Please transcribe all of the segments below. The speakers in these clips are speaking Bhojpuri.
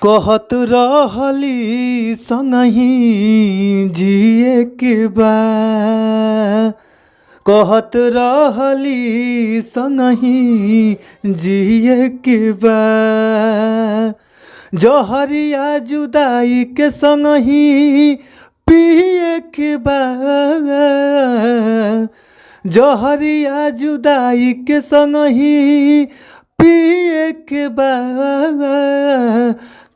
कहत रहली संगही जिए के बा। कहत रहली संगही जिए के बा। जहरिया जुदाई के संगही पिए के बा। जहरिया जुदाई के संगही पिए के बा।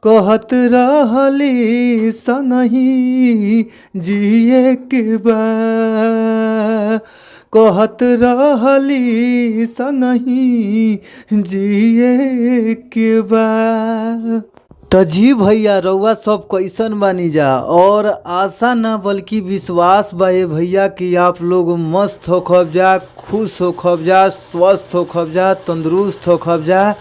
कहत रहली संगही जिए के बा। कहत रहली संगही जिए के बा। तो जी भैया रउआ सब कैसन बानी जा। और आशा ना बल्कि विश्वास बा ये भैया कि आप लोग मस्त होखब जा, खुश होखब जा, स्वस्थ होखब जा, तंदुरुस्त होखब जा।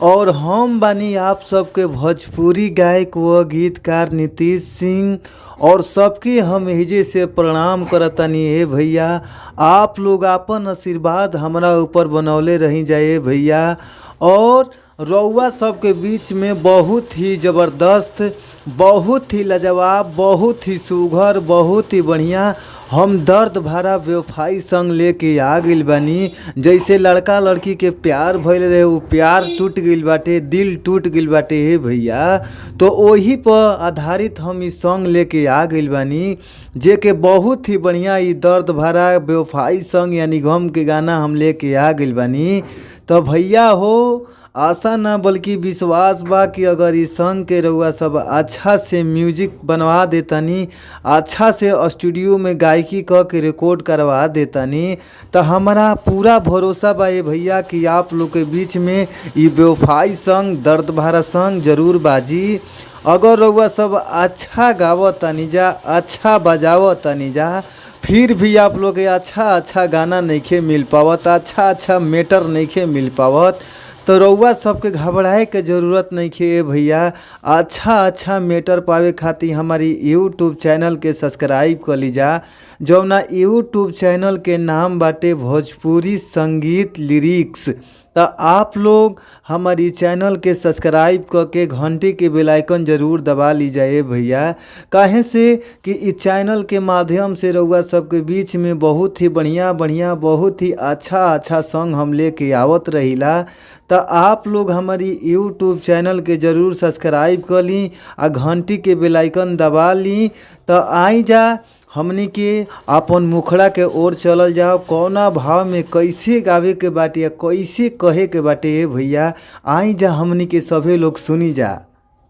और हम बानी आप सबके भोजपुरी गायक व गीतकार नीतीश सिंह। और सबके हम एहिजे से प्रणाम करतानी। हे भैया आप लोग आपन आशीर्वाद हमरा ऊपर बनौले रही जाए भैया। और रउआ सबके बीच में बहुत ही ज़बरदस्त, बहुत ही लाजवाब, बहुत ही सुघर, बहुत ही बढ़िया हम दर्द भरा बेवफाई संग लेके आ गइल बानी। जैसे लड़का लड़की के प्यार भइल रहे, वो प्यार टूट गइल बाटे, दिल टूट गइल बाटे हे भैया। तो वही पर आधारित हम ई सॉन्ग लेके आ गइल बानी, जे के बहुत ही बढ़िया ई दर्द भरा बेवफाई संग यानी गम के गाना हम लेके आ गइल बानी। तो भैया हो आशा ना बल्कि विश्वास बा कि अगर इस सॉन्ग के रउआ सब अच्छा से म्यूजिक बनवा देतानी, अच्छा से स्टूडियो में गायकी क के रिकॉर्ड करवा देतानी, तो हमारा पूरा भरोसा बा ये भैया कि आप लोग के बीच में ये बेवफाई सॉन्ग, दर्द भरा सॉन्ग जरूर बाजी। अगर रउआ सब अच्छा गावतानी जा, अच्छा बजावतानी जा, फिर भी आप लोग के अच्छा गाना नइखे मिल पावत, अच्छा मैटर नइखे मिल पावत, तो रउआ सबके घबराए के ज़रूरत नहीं है भैया। अच्छा मैटर पावे खातिर हमारी यूट्यूब चैनल के सब्सक्राइब कर लीजा। जौना यूट्यूब चैनल के नाम बाटे भोजपुरी संगीत लिरिक्स। तो आप लोग हमारी चैनल के सब्सक्राइब करके घंटी के बेल आइकन जरूर दबा लीजिए भैया। काहे से कि इस चैनल के माध्यम से रउआ सबके बीच में बहुत ही बढ़िया बहुत ही अच्छा सॉन्ग हम लेके आवत रहिला। तो आप लोग हमारी यूट्यूब चैनल के ज़रूर सब्सक्राइब कर ली आ घंटी के बेल आइकन दबा ली। तो आई जा हमनी के अपन मुखड़ा के ओर चलल जाओ, कौना भाव में कैसे गावे के बाटे या कैसे कहे के बाटे भैया। आई जा हमनी के सभे लोग सुनी जा।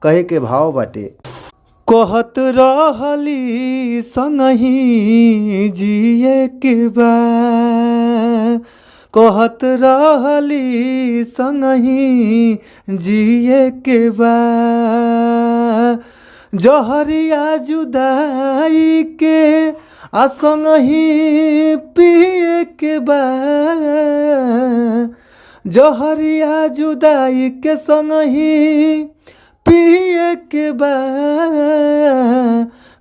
कहे के भाव बाटे, कहत रहली संगही जिए के बा। कहत रहली संगही जिए के बा। जहरिया जुदाई के आ संगही पिए के बा। जहरिया जुदाई के संगही पिए के बा।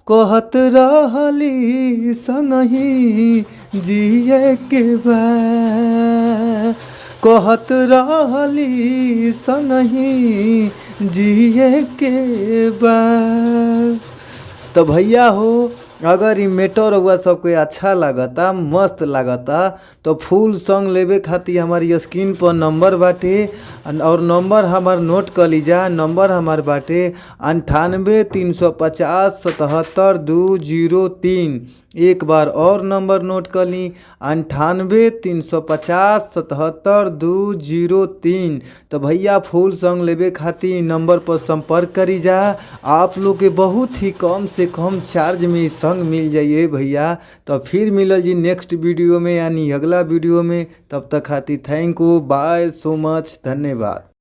कहत रहली संगही जिए के बा। कहत रहली संगही जिए के बा। तो भैया हो अगर ये मैटर हुआ सबके अच्छा लगता, मस्त लगता, तो फुल सॉन्ग लेवे खातिर हमारी स्क्रीन पर नंबर बाटे। और नंबर हमार नोट कर लीजा। नंबर हमार बाटे 98-350-77-203। एक बार और नंबर नोट कर ली 98-350-77-203। तो भैया फुल सॉन्ग लेवे खातिर नंबर पर संपर्क करी जा। आप लोग के बहुत ही कम से कम चार्ज में सॉन्ग मिल जाइए भैया। तो फिर मिलल जी नेक्स्ट वीडियो में यानी अगला वीडियो में। तब तक खातिर thank you, by so much, धन्यवाद।